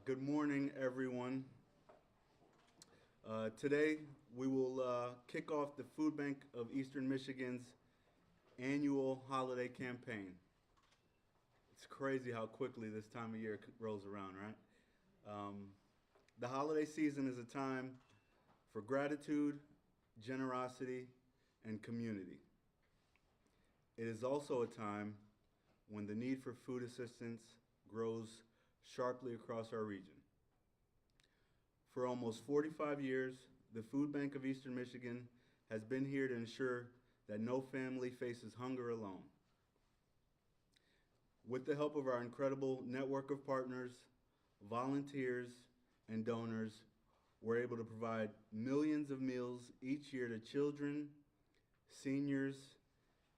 Good morning, everyone. Today, we will kick off the Food Bank of Eastern Michigan's annual holiday campaign. It's crazy how quickly this time of year rolls around, right? Um, the holiday season is a time for gratitude, generosity, and community. It is also a time when the need for food assistance grows sharply across our region. For almost 45 years, the Food Bank of Eastern Michigan has been here to ensure that no family faces hunger alone. With the help of our incredible network of partners, volunteers, and donors, we're able to provide millions of meals each year to children, seniors,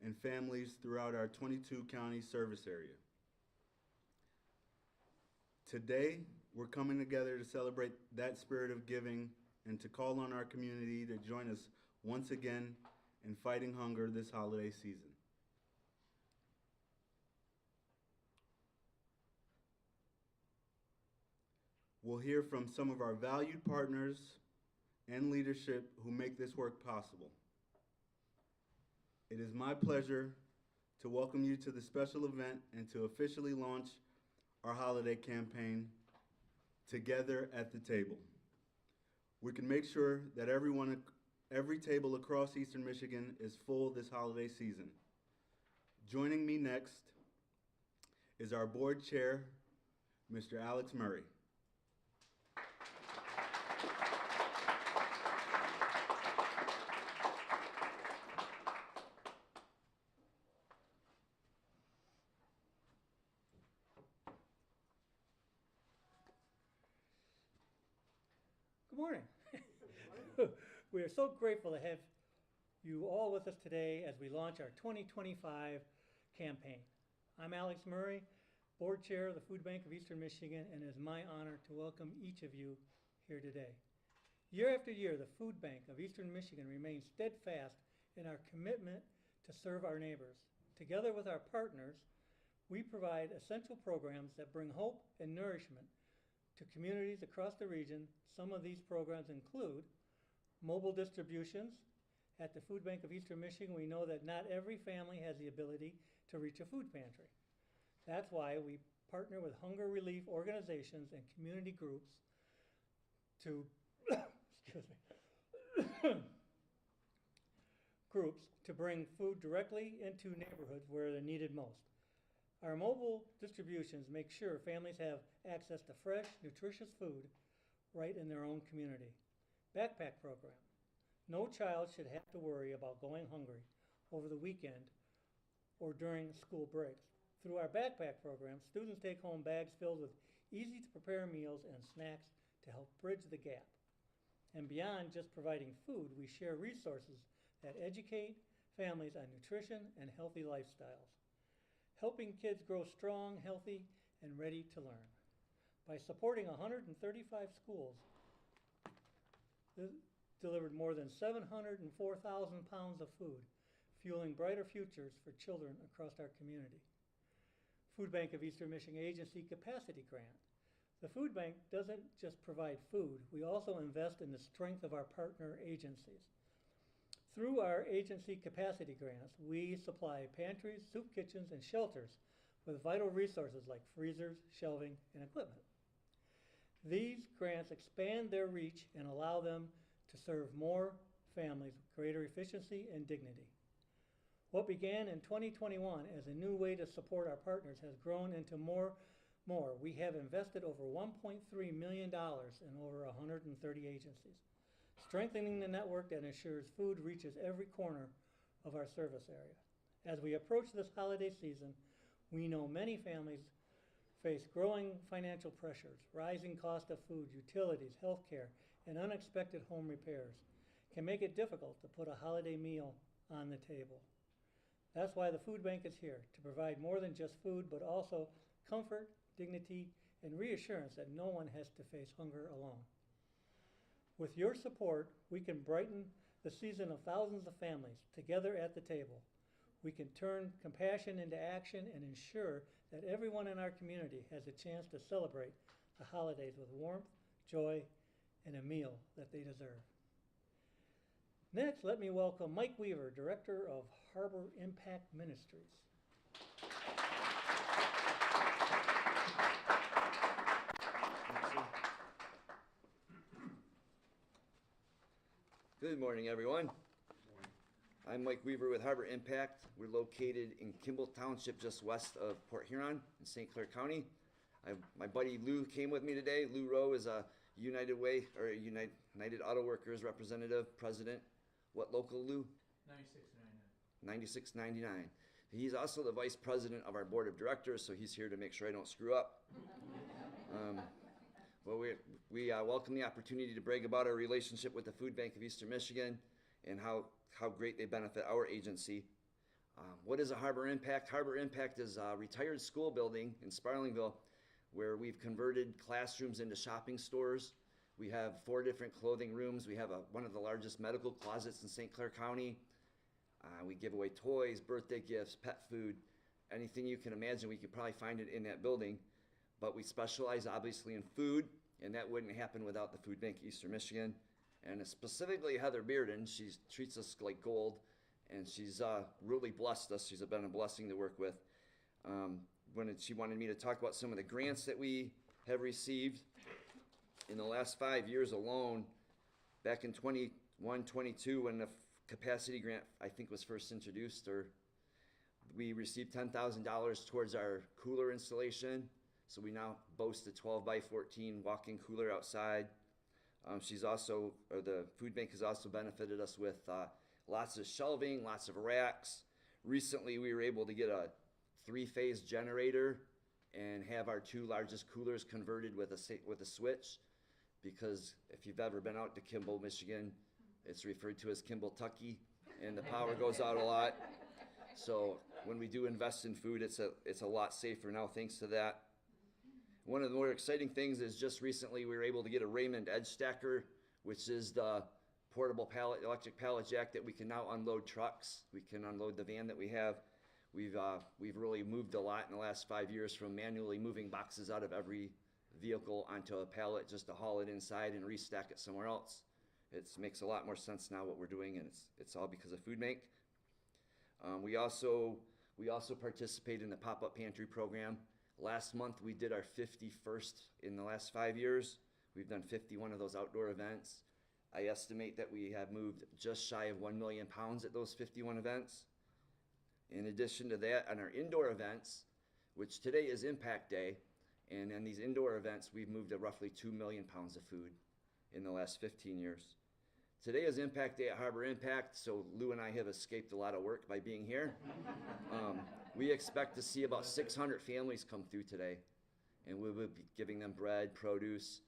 and families throughout our 22 county service area. Today, we're coming together to celebrate that spirit of giving and to call on our community to join us once again in fighting hunger this holiday season. We'll hear from some of our valued partners and leadership who make this work possible. It is my pleasure to welcome you to the special event and to officially launch our holiday campaign, Together at the Table. We can make sure that every table across Eastern Michigan is full this holiday season. Joining me next is our board chair, Mr. Alex Murray. Good morning. We are so grateful to have you all with us today as we launch our 2025 campaign. I'm Alex Murray, Board Chair of the Food Bank of Eastern Michigan, and it is my honor to welcome each of you here today. Year after year, the Food Bank of Eastern Michigan remains steadfast in our commitment to serve our neighbors. Together with our partners, we provide essential programs that bring hope and nourishment to communities across the region. Some of these programs include mobile distributions. At the Food Bank of Eastern Michigan, we know that not every family has the ability to reach a food pantry. That's why we partner with hunger relief organizations and community groups to groups to bring food directly into neighborhoods where they're needed most. Our mobile distributions make sure families have access to fresh, nutritious food right in their own community. Backpack program. No child should have to worry about going hungry over the weekend or during school breaks. Through our backpack program, students take home bags filled with easy to prepare meals and snacks to help bridge the gap. And beyond just providing food, we share resources that educate families on nutrition and healthy lifestyles, helping kids grow strong, healthy, and ready to learn. By supporting 135 schools, delivered more than 704,000 pounds of food, fueling brighter futures for children across our community. Food Bank of Eastern Michigan Agency Capacity Grant. The Food Bank doesn't just provide food, we also invest in the strength of our partner agencies. Through our agency capacity grants, we supply pantries, soup kitchens, and shelters with vital resources like freezers, shelving, and equipment. These grants expand their reach and allow them to serve more families with greater efficiency and dignity. What began in 2021 as a new way to support our partners has grown into more. We have invested over $1.3 million in over 130 agencies, strengthening the network that ensures food reaches every corner of our service area. As we approach this holiday season, we know many families face growing financial pressures. Rising cost of food, utilities, healthcare, and unexpected home repairs can make it difficult to put a holiday meal on the table. That's why the Food Bank is here, to provide more than just food, but also comfort, dignity, and reassurance that no one has to face hunger alone. With your support, we can brighten the season of thousands of families together at the table. We can turn compassion into action and ensure that everyone in our community has a chance to celebrate the holidays with warmth, joy, and a meal that they deserve. Next, let me welcome Mike Weaver, Director of Harbor Impact Ministries. Good morning, everyone. I'm Mike Weaver with Harbor Impact. We're located in Kimball Township, just west of Port Huron in St. Clair County. My buddy Lou came with me today. Lou Rowe is a United Auto Workers representative, president. What local, Lou? 9699. He's also the vice president of our board of directors, so he's here to make sure I don't screw up. Well, we welcome the opportunity to brag about our relationship with the Food Bank of Eastern Michigan and how great they benefit our agency. What is a Harbor Impact? Harbor Impact is a retired school building in Sparlingville where we've converted classrooms into shopping stores. We have 4 different clothing rooms. We have one of the largest medical closets in St. Clair County. We give away toys, birthday gifts, pet food, anything you can imagine. We could probably find it in that building. But we specialize obviously in food, and that wouldn't happen without the Food Bank Eastern Michigan. And specifically Heather Bearden, she treats us like gold, and she's really blessed us. She's been a blessing to work with. She wanted me to talk about some of the grants that we have received in the last 5 years alone. Back in 21-22, when the capacity grant I think was first introduced, we received $10,000 towards our cooler installation. So we now boast a 12 by 14 walk-in cooler outside. The Food Bank has also benefited us with lots of shelving, lots of racks. Recently, we were able to get a 3-phase generator and have our 2 largest coolers converted with a switch. Because if you've ever been out to Kimball, Michigan, it's referred to as Kimball-tucky, and the power goes out a lot. So when we do invest in food, it's a lot safer now thanks to that. One of the more exciting things is just recently we were able to get a Raymond Edge Stacker, which is the portable electric pallet jack that we can now unload trucks. We can unload the van that we have. We've really moved a lot in the last 5 years from manually moving boxes out of every vehicle onto a pallet just to haul it inside and restack it somewhere else. It makes a lot more sense now what we're doing, and it's all because of Food Bank. We also participate in the pop-up pantry program. Last month we did our 51st in the last 5 years. We've done 51 of those outdoor events. I estimate that we have moved just shy of 1 million pounds at those 51 events. In addition to that, on our indoor events, which today is Impact Day, and in these indoor events, we've moved roughly 2 million pounds of food in the last 15 years. Today is Impact Day at Harbor Impact, so Lou and I have escaped a lot of work by being here. We expect to see about 600 families come through today, and we will be giving them bread, produce,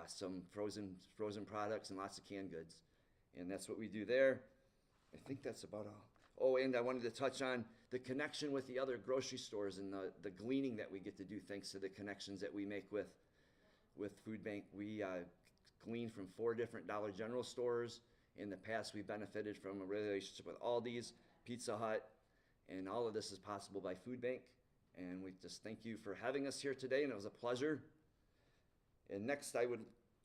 some frozen products, and lots of canned goods. And that's what we do there. I think that's about all. Oh, and I wanted to touch on the connection with the other grocery stores and the gleaning that we get to do thanks to the connections that we make with Food Bank. We glean from 4 different Dollar General stores. In the past, we benefited from a relationship with Aldi's, Pizza Hut, and all of this is possible by Food Bank. And we just thank you for having us here today, and it was a pleasure. And next,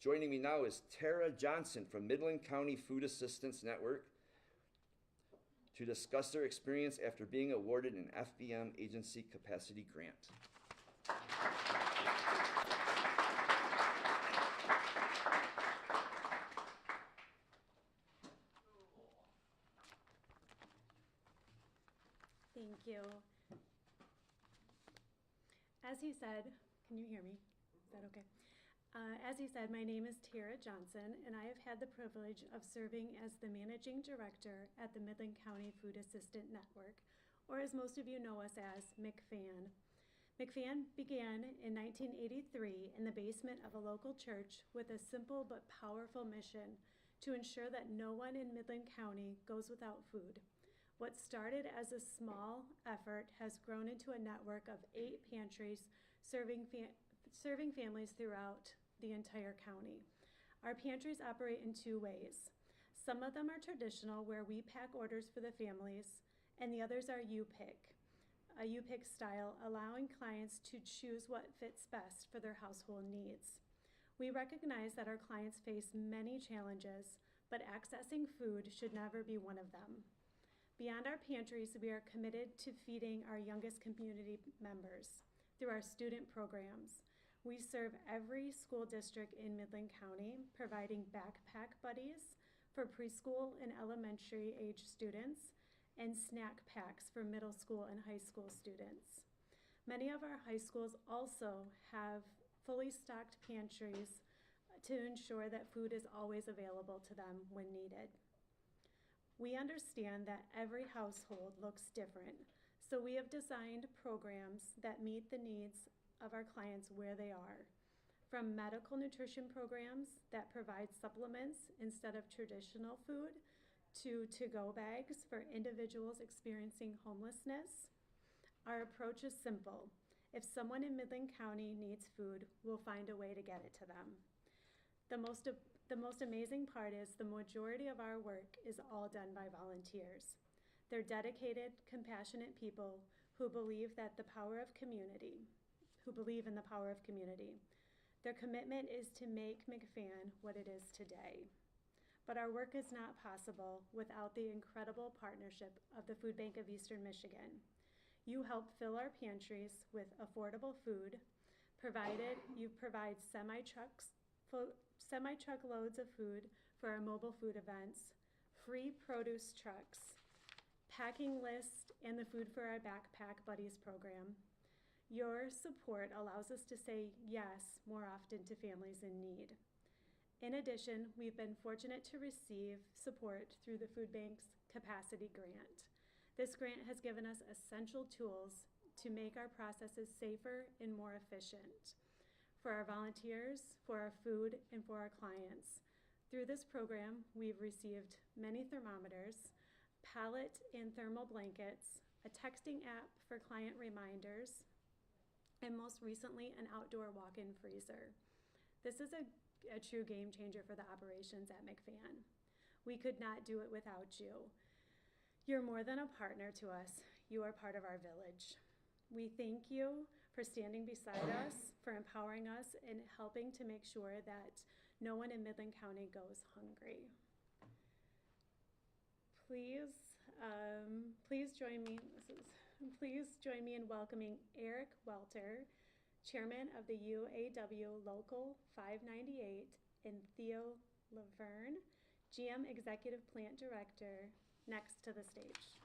joining me now is Tara Johnson from Midland County Food Assistance Network to discuss their experience after being awarded an FBM agency capacity grant. Thank you. As he said, can you hear me? Is that okay? As he said, my name is Tara Johnson, and I have had the privilege of serving as the Managing Director at the Midland County Food Assistant Network, or as most of you know us as, MCFAN. MCFAN began in 1983 in the basement of a local church with a simple but powerful mission to ensure that no one in Midland County goes without food. What started as a small effort has grown into a network of 8 pantries serving families throughout the entire county. Our pantries operate in 2 ways. Some of them are traditional, where we pack orders for the families, and the others are you pick. a U-Pick style, allowing clients to choose what fits best for their household needs. We recognize that our clients face many challenges, but accessing food should never be one of them. Beyond our pantries, we are committed to feeding our youngest community members through our student programs. We serve every school district in Midland County, providing backpack buddies for preschool and elementary age students and snack packs for middle school and high school students. Many of our high schools also have fully stocked pantries to ensure that food is always available to them when needed. We understand that every household looks different, so we have designed programs that meet the needs of our clients where they are. From medical nutrition programs that provide supplements instead of traditional food, to-go bags for individuals experiencing homelessness. Our approach is simple. If someone in Midland County needs food, we'll find a way to get it to them. The most amazing part is the majority of our work is all done by volunteers. They're dedicated, compassionate people who believe in the power of community. Their commitment is to make McFan what it is today. But our work is not possible without the incredible partnership of the Food Bank of Eastern Michigan. You help fill our pantries with affordable food, you provide semi-truck loads of food for our mobile food events, free produce trucks, packing list, and the Food for Our Backpack Buddies program. Your support allows us to say yes more often to families in need. In addition, we've been fortunate to receive support through the Food Bank's Capacity Grant. This grant has given us essential tools to make our processes safer and more efficient for our volunteers, for our food, and for our clients. Through this program, we've received many thermometers, pallet and thermal blankets, a texting app for client reminders, and most recently, an outdoor walk-in freezer. This is a true game changer for the operations at McFan. We could not do it without you. You're more than a partner to us. You are part of our village. We thank you for standing beside us, for empowering us, and helping to make sure that no one in Midland County goes hungry. Please join me in welcoming Eric Welter, Chairman of the UAW Local 598, and Theo Laverne, GM Executive Plant Director, next to the stage.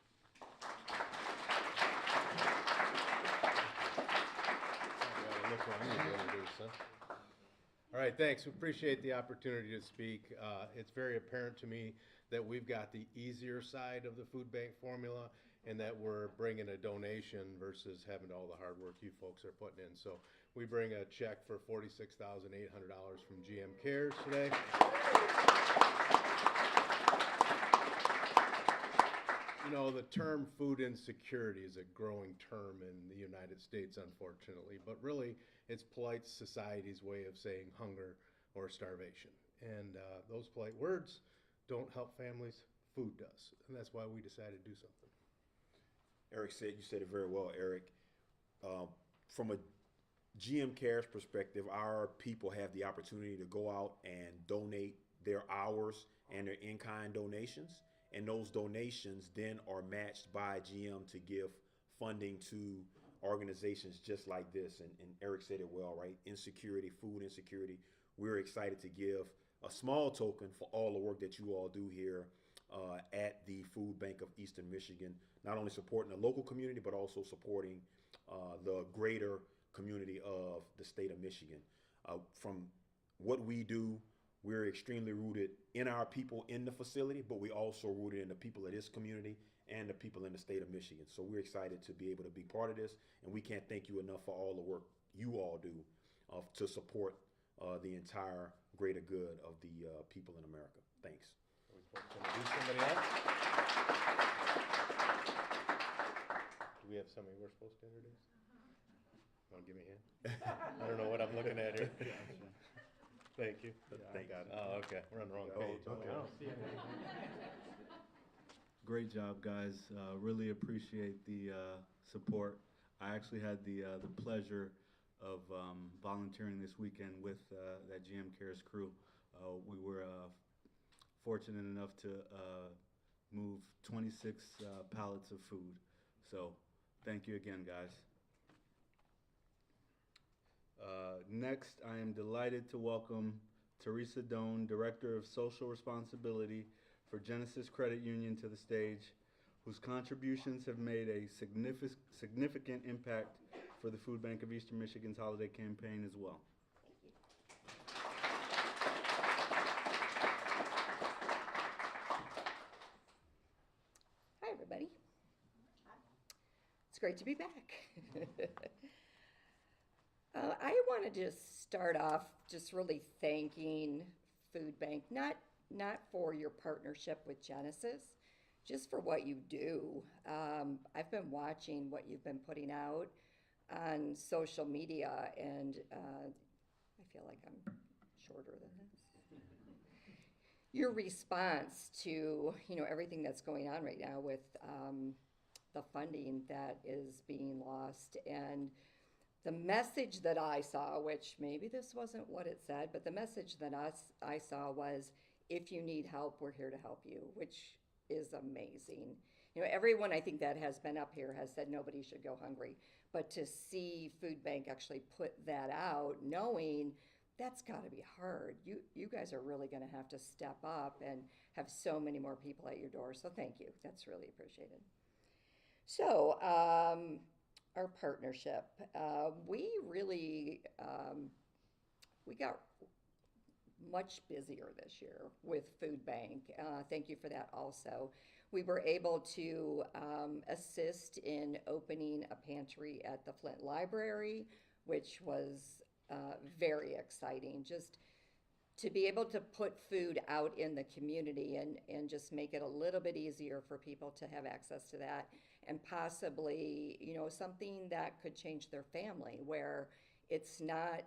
All right, thanks. We appreciate the opportunity to speak. It's very apparent to me that we've got the easier side of the food bank formula and that we're bringing a donation versus having all the hard work you folks are putting in. So we bring a check for $46,800 from GM Cares today. You know, the term food insecurity is a growing term in the United States, unfortunately, but really it's polite society's way of saying hunger or starvation. And those polite words don't help families, food does. And that's why we decided to do something. You said it very well, Eric. From a GM Cares perspective, our people have the opportunity to go out and donate their hours and their in-kind donations. And those donations then are matched by GM to give funding to organizations just like this. And Eric said it well, right? Insecurity, food insecurity. We're excited to give a small token for all the work that you all do here at the Food Bank of Eastern Michigan, not only supporting the local community, but also supporting the greater community of the state of Michigan. From what we do, we're extremely rooted in our people in the facility, but we also rooted in the people of this community and the people in the state of Michigan. So we're excited to be able to be part of this, and we can't thank you enough for all the work you all do to support the entire greater good of the people in America. Thanks. Are we supposed to introduce somebody else? Do we have somebody we're supposed to introduce? Want to give me a hand? I don't know what I'm looking at here. Thank you. Thank you. Oh, okay. We're on the wrong page. Okay. great job, guys. Really appreciate the support. I actually had the pleasure of volunteering this weekend with that GM Cares crew. We were fortunate enough to move 26 pallets of food. So thank you again, guys. Next, I am delighted to welcome Teresa Doan, Director of Social Responsibility for Genesis Credit Union, to the stage, whose contributions have made a significant impact for the Food Bank of Eastern Michigan's holiday campaign as well. Hi, everybody. It's great to be back. I wanted to start off just really thanking Food Bank, not for your partnership with Genesis, just for what you do. I've been watching what you've been putting out on social media, and I feel like I'm shorter than this. Your response to everything that's going on right now with the funding that is being lost, and the message that I saw, which maybe this wasn't what it said, but the message that I saw was, if you need help, we're here to help you, which is amazing. Everyone I think that has been up here has said nobody should go hungry, but to see Food Bank actually put that out, knowing that's got to be hard. You guys are really going to have to step up and have so many more people at your door. So thank you. That's really appreciated. So our partnership, we really we got much busier this year with Food Bank. Thank you for that also. We were able to assist in opening a pantry at the Flint Library, which was very exciting. Just to be able to put food out in the community and just make it a little bit easier for people to have access to that, and possibly, something that could change their family, where it's not,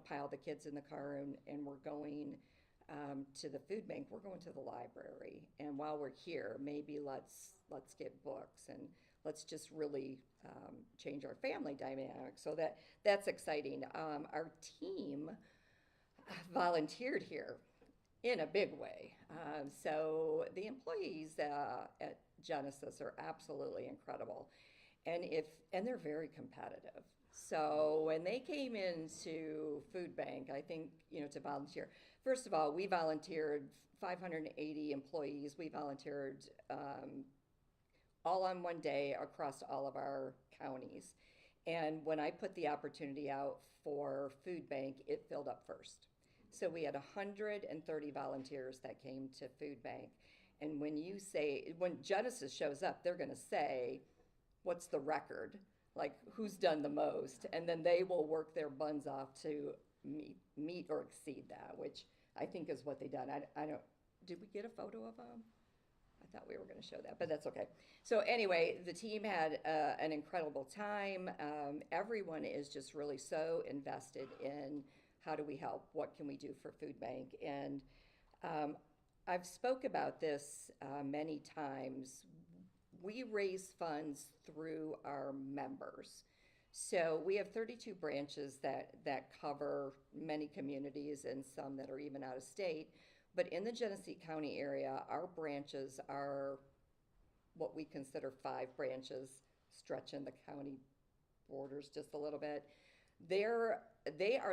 pile the kids in the car and we're going to the food bank, we're going to the library. And while we're here, maybe let's get books, and let's just really change our family dynamic. So that's exciting. Our team volunteered here in a big way. So the employees at Genesis are absolutely incredible, and they're very competitive. So when they came into Food Bank, I think, to volunteer, first of all, we volunteered 580 employees. We volunteered all on one day across all of our counties. And when I put the opportunity out for Food Bank, it filled up first. So we had 130 volunteers that came to Food Bank. And when Genesis shows up, they're going to say, what's the record? Like, who's done the most? And then they will work their buns off to meet or exceed that, which I think is what they done. Did we get a photo of them? I thought we were going to show that, but that's okay. So anyway, the team had an incredible time. Everyone is just really so invested in how do we help? What can we do for Food Bank? And I've spoke about this many times. We raise funds through our members. So we have 32 branches that cover many communities, and some that are even out of state. But in the Genesee County area, our branches are what we consider 5 branches, stretching the county borders just a little bit. They are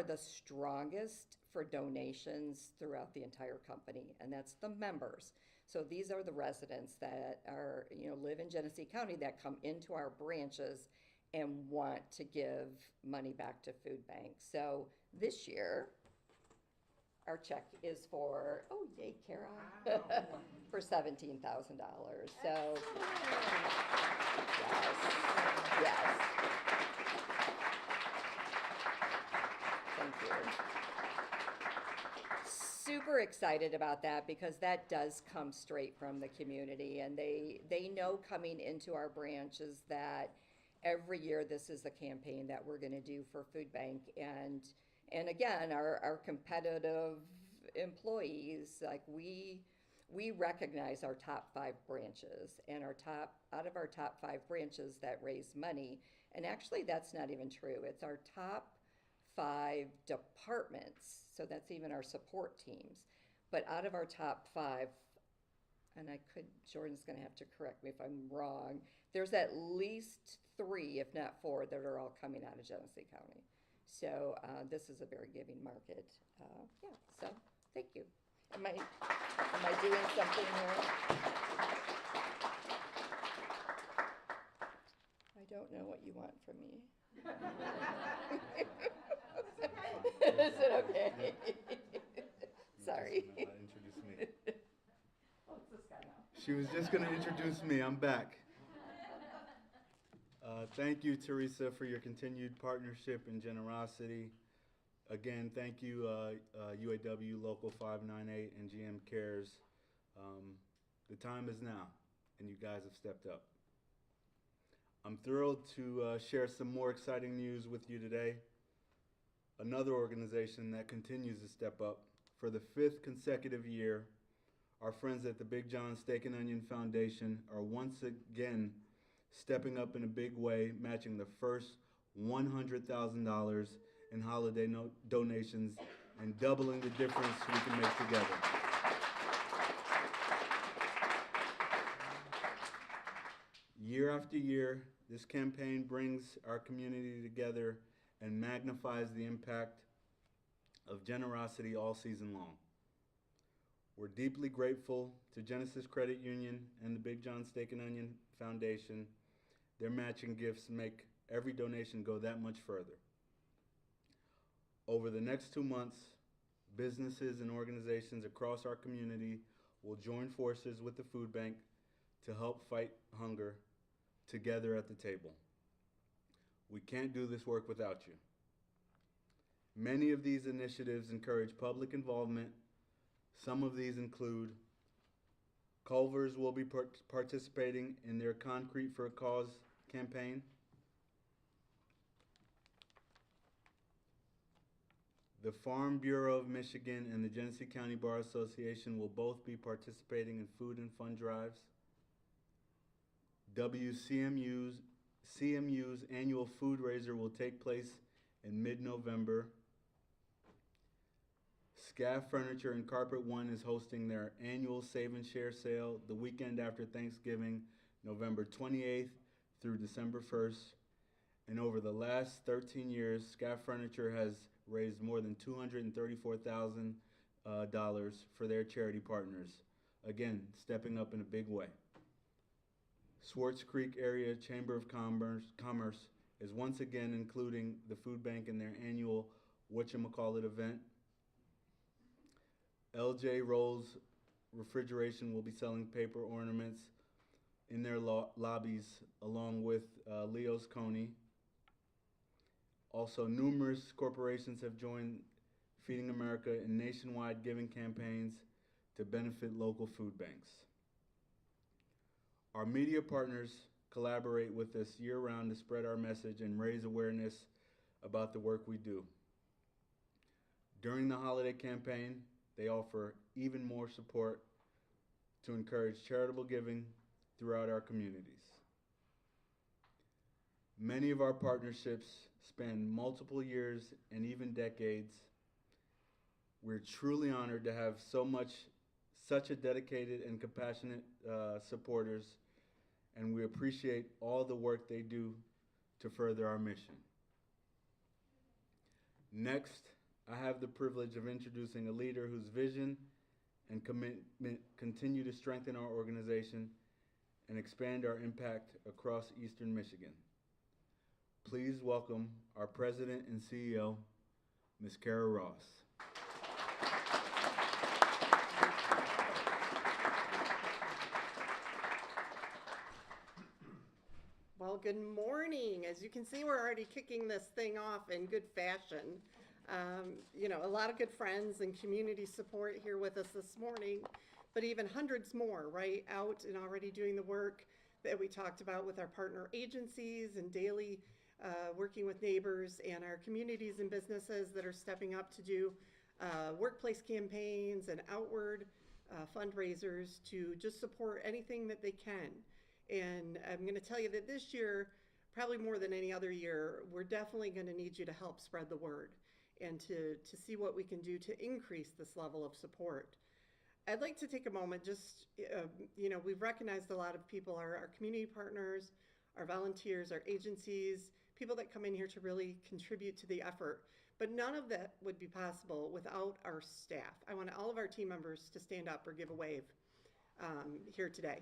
the strongest for donations throughout the entire company, and that's the members. So these are the residents that are, live in Genesee County that come into our branches and want to give money back to Food Bank. So this year, our check is for, oh yay, Kara, for $17,000. So, yes. Thank you. Super excited about that, because that does come straight from the community, and they know coming into our branches that every year this is the campaign that we're going to do for Food Bank. And again, our competitive employees, like we we recognize our top 5 branches and out of our top 5 branches that raise money, and actually that's not even true. It's our top 5 departments, so that's even our support teams. But out of our top 5, and Jordan's gonna have to correct me if I'm wrong, there's at least 3, if not 4, that are all coming out of Genesee County. So this is a very giving market. Yeah, so thank you. Am I doing something here? I don't know what you want from me. Is it okay? Sorry. Introduce me. Oh, it's this guy now. She was just going to introduce me. I'm back. Thank you, Teresa, for your continued partnership and generosity. Again, thank you, UAW Local 598 and GM Cares. The time is now, and you guys have stepped up. I'm thrilled to share some more exciting news with you today. Another organization that continues to step up. For the 5th consecutive year, our friends at the Big John Steak and Onion Foundation are once again stepping up in a big way, matching the first $100,000 in holiday donations and doubling the difference we can make together. Year after year, this campaign brings our community together and magnifies the impact of generosity all season long. We're deeply grateful to Genesis Credit Union and the Big John Steak and Onion Foundation. Their matching gifts make every donation go that much further. Over the next 2 months, businesses and organizations across our community will join forces with the food bank to help fight hunger together at the table. We can't do this work without you. Many of these initiatives encourage public involvement. Some of these include Culver's will be participating in their Concrete for a Cause campaign. The Farm Bureau of Michigan and the Genesee County Bar Association will both be participating in food and fun drives. CMU's annual food raiser will take place in mid-November. Scaff Furniture and Carpet One is hosting their annual Save and Share sale the weekend after Thanksgiving, November 28th through December 1st. And over the last 13 years, Scaff Furniture has raised more than $234,000 for their charity partners. Again, stepping up in a big way. Swartz Creek Area Chamber of Commerce is once again including the food bank in their annual Whatchamacallit event. LJ Rolls Refrigeration will be selling paper ornaments in their lobbies along with Leo's Coney. Also, numerous corporations have joined Feeding America in nationwide giving campaigns to benefit local food banks. Our media partners collaborate with us year-round to spread our message and raise awareness about the work we do. During the holiday campaign, they offer even more support to encourage charitable giving throughout our communities. Many of our partnerships span multiple years and even decades. We're truly honored to have such a dedicated and compassionate supporters, and we appreciate all the work they do to further our mission. Next, I have the privilege of introducing a leader whose vision and commitment continue to strengthen our organization and expand our impact across Eastern Michigan. Please welcome our President and CEO, Ms. Kara Ross. Well, good morning. As you can see, we're already kicking this thing off in good fashion. A lot of good friends and community support here with us this morning, but even hundreds more, right, out and already doing the work that we talked about with our partner agencies and daily working with neighbors and our communities and businesses that are stepping up to do workplace campaigns and outward fundraisers to just support anything that they can. And I'm going to tell you that this year, probably more than any other year, we're definitely going to need you to help spread the word and to see what we can do to increase this level of support. I'd like to take a moment, just, we've recognized a lot of people, our community partners, our volunteers, our agencies, people that come in here to really contribute to the effort. But none of that would be possible without our staff. I want all of our team members to stand up or give a wave here today.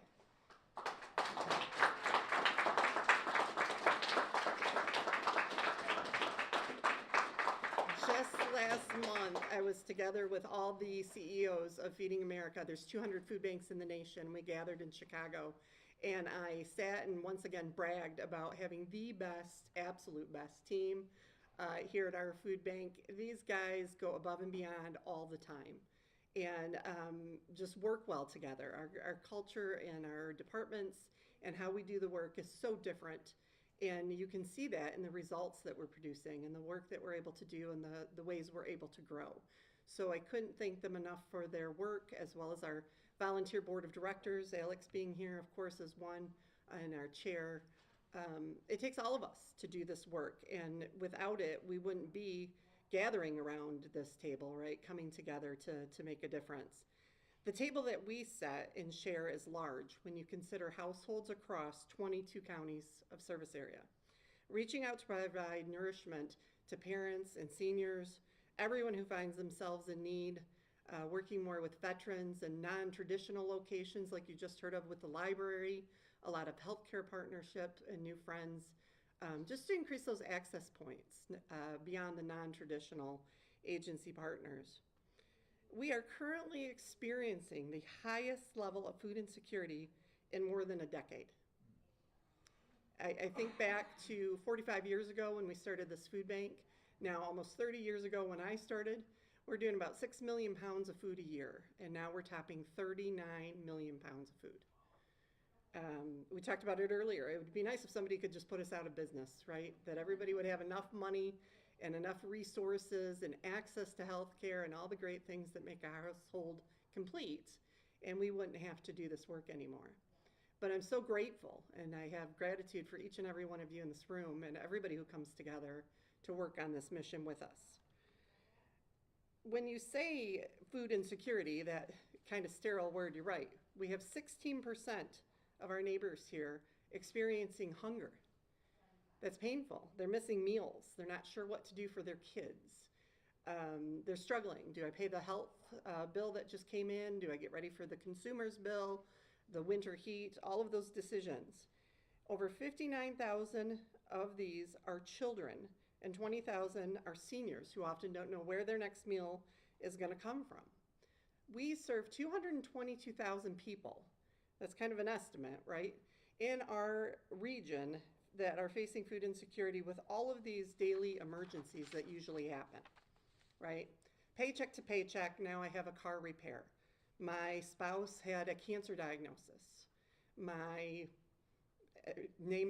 Just last month, I was together with all the CEOs of Feeding America. There's 200 food banks in the nation. We gathered in Chicago, and I sat and once again bragged about having the best, absolute best team here at our food bank. These guys go above and beyond all the time and just work well together. Our culture and our departments and how we do the work is so different. And you can see that in the results that we're producing and the work that we're able to do and the ways we're able to grow. So I couldn't thank them enough for their work, as well as our volunteer board of directors, Alex being here, of course, as one, and our chair. It takes all of us to do this work, and without it, we wouldn't be gathering around this table, right, coming together to make a difference. The table that we set and share is large when you consider households across 22 counties of service area. Reaching out to provide nourishment to parents and seniors, everyone who finds themselves in need, working more with veterans and non-traditional locations like you just heard of with the library, a lot of healthcare partnerships and new friends, just to increase those access points beyond the non-traditional agency partners. We are currently experiencing the highest level of food insecurity in more than a decade. I think back to 45 years ago when we started this food bank. Now, almost 30 years ago when I started, we're doing about 6 million pounds of food a year, and now we're topping 39 million pounds of food. We talked about it earlier. It would be nice if somebody could just put us out of business, right? That everybody would have enough money and enough resources and access to health care and all the great things that make a household complete, and we wouldn't have to do this work anymore. But I'm so grateful, and I have gratitude for each and every one of you in this room and everybody who comes together to work on this mission with us. When you say food insecurity, that kind of sterile word, you're right. We have 16% of our neighbors here experiencing hunger. That's painful. They're missing meals. They're not sure what to do for their kids. They're struggling. Do I pay the health bill that just came in? Do I get ready for the consumer's bill, the winter heat, all of those decisions? Over 59,000 of these are children, and 20,000 are seniors who often don't know where their next meal is going to come from. We serve 222,000 people. That's kind of an estimate, right? In our region that are facing food insecurity with all of these daily emergencies that usually happen, right? Paycheck to paycheck, now I have a car repair. My spouse had a cancer diagnosis. Name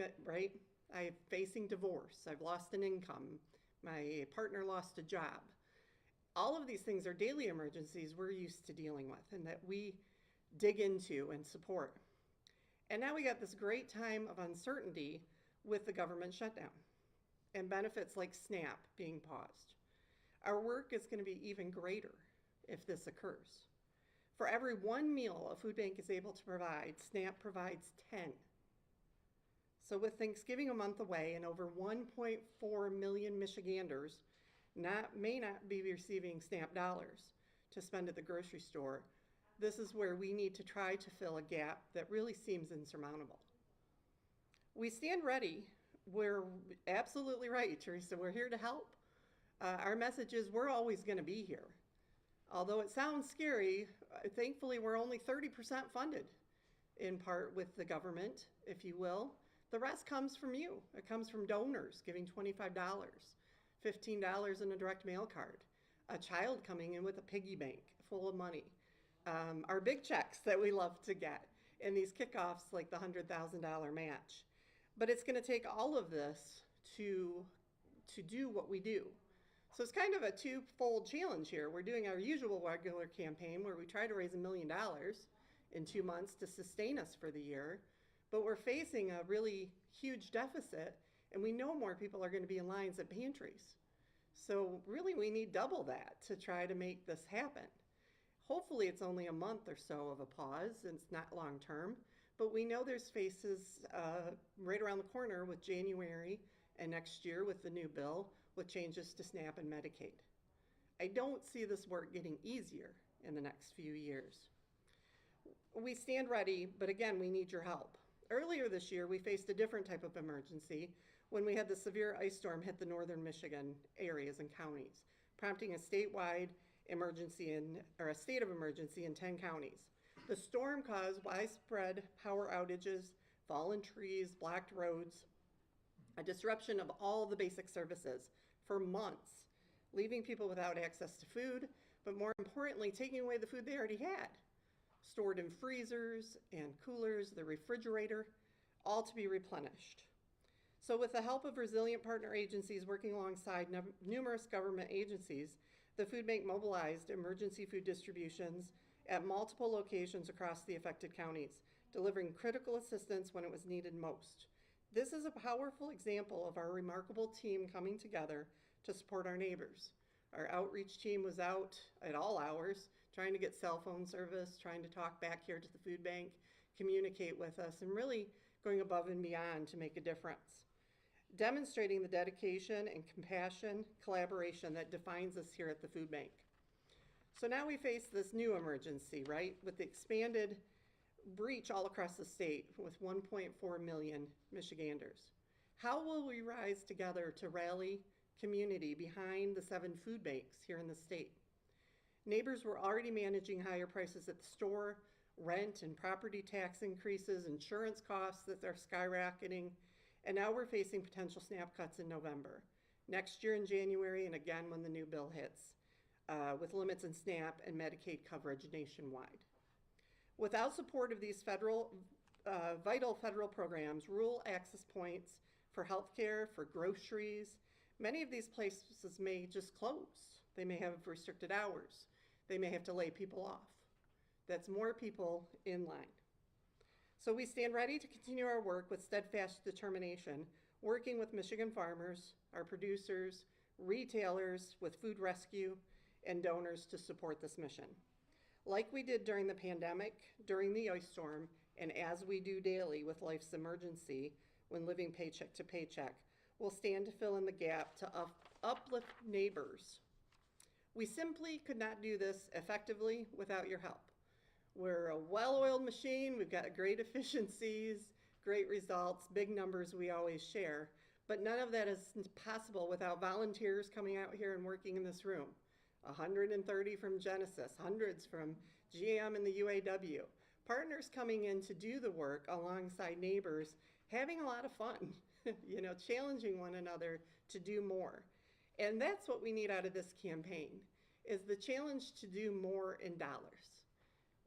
it, right? I'm facing divorce. I've lost an income. My partner lost a job. All of these things are daily emergencies we're used to dealing with and that we dig into and support. And now we got this great time of uncertainty with the government shutdown and benefits like SNAP being paused. Our work is going to be even greater if this occurs. For every one meal a food bank is able to provide, SNAP provides 10. So with Thanksgiving a month away and over 1.4 million Michiganders may not be receiving SNAP dollars to spend at the grocery store, this is where we need to try to fill a gap that really seems insurmountable. We stand ready. We're absolutely right, Teresa. We're here to help. Our message is we're always going to be here. Although it sounds scary, thankfully we're only 30% funded, in part with the government, if you will. The rest comes from you. It comes from donors giving $25, $15 in a direct mail card, a child coming in with a piggy bank full of money, our big checks that we love to get, and these kickoffs like the $100,000 match. But it's going to take all of this to do what we do. So it's kind of a twofold challenge here. We're doing our usual regular campaign where we try to raise $1 million in 2 months to sustain us for the year, but we're facing a really huge deficit, and we know more people are going to be in lines at pantries. So really we need double that to try to make this happen. Hopefully it's only a month or so of a pause, and it's not long term, but we know there's faces right around the corner with January and next year with the new bill with changes to SNAP and Medicaid. I don't see this work getting easier in the next few years. We stand ready, but again, we need your help. Earlier this year, we faced a different type of emergency when we had the severe ice storm hit the northern Michigan areas and counties, prompting a statewide emergency a state of emergency in 10 counties. The storm caused widespread power outages, fallen trees, blocked roads, a disruption of all the basic services for months, leaving people without access to food, but more importantly, taking away the food they already had, stored in freezers and coolers, the refrigerator, all to be replenished. So with the help of resilient partner agencies working alongside numerous government agencies, the food bank mobilized emergency food distributions at multiple locations across the affected counties, delivering critical assistance when it was needed most. This is a powerful example of our remarkable team coming together to support our neighbors. Our outreach team was out at all hours, trying to get cell phone service, trying to talk back here to the food bank, communicate with us, and really going above and beyond to make a difference. Demonstrating the dedication and compassion, collaboration that defines us here at the food bank. So now we face this new emergency, right? With the expanded breach all across the state with 1.4 million Michiganders. How will we rise together to rally community behind the 7 food banks here in the state? Neighbors were already managing higher prices at the store, rent and property tax increases, insurance costs that are skyrocketing, and now we're facing potential SNAP cuts in November, next year in January, and again when the new bill hits, with limits in SNAP and Medicaid coverage nationwide. Without support of these vital federal programs, rural access points for healthcare, for groceries, many of these places may just close. They may have restricted hours. They may have to lay people off. That's more people in line. So we stand ready to continue our work with steadfast determination, working with Michigan farmers, our producers, retailers, with food rescue, and donors to support this mission. Like we did during the pandemic, during the ice storm, and as we do daily with life's emergency when living paycheck to paycheck, we'll stand to fill in the gap to uplift neighbors. We simply could not do this effectively without your help. We're a well-oiled machine. We've got great efficiencies, great results, big numbers we always share, but none of that is possible without volunteers coming out here and working in this room. 130 from Genesis, hundreds from GM and the UAW. Partners coming in to do the work alongside neighbors, having a lot of fun, challenging one another to do more. And that's what we need out of this campaign, is the challenge to do more in dollars.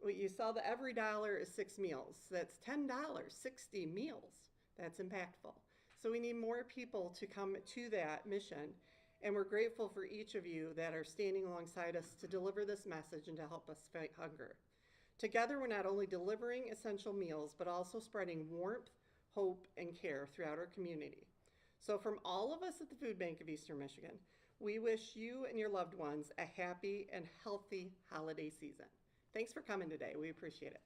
What you saw, that every dollar is 6 meals. That's $10, 60 meals. That's impactful. So we need more people to come to that mission, and we're grateful for each of you that are standing alongside us to deliver this message and to help us fight hunger. Together, we're not only delivering essential meals, but also spreading warmth, hope, and care throughout our community. So from all of us at the Food Bank of Eastern Michigan, we wish you and your loved ones a happy and healthy holiday season. Thanks for coming today. We appreciate it.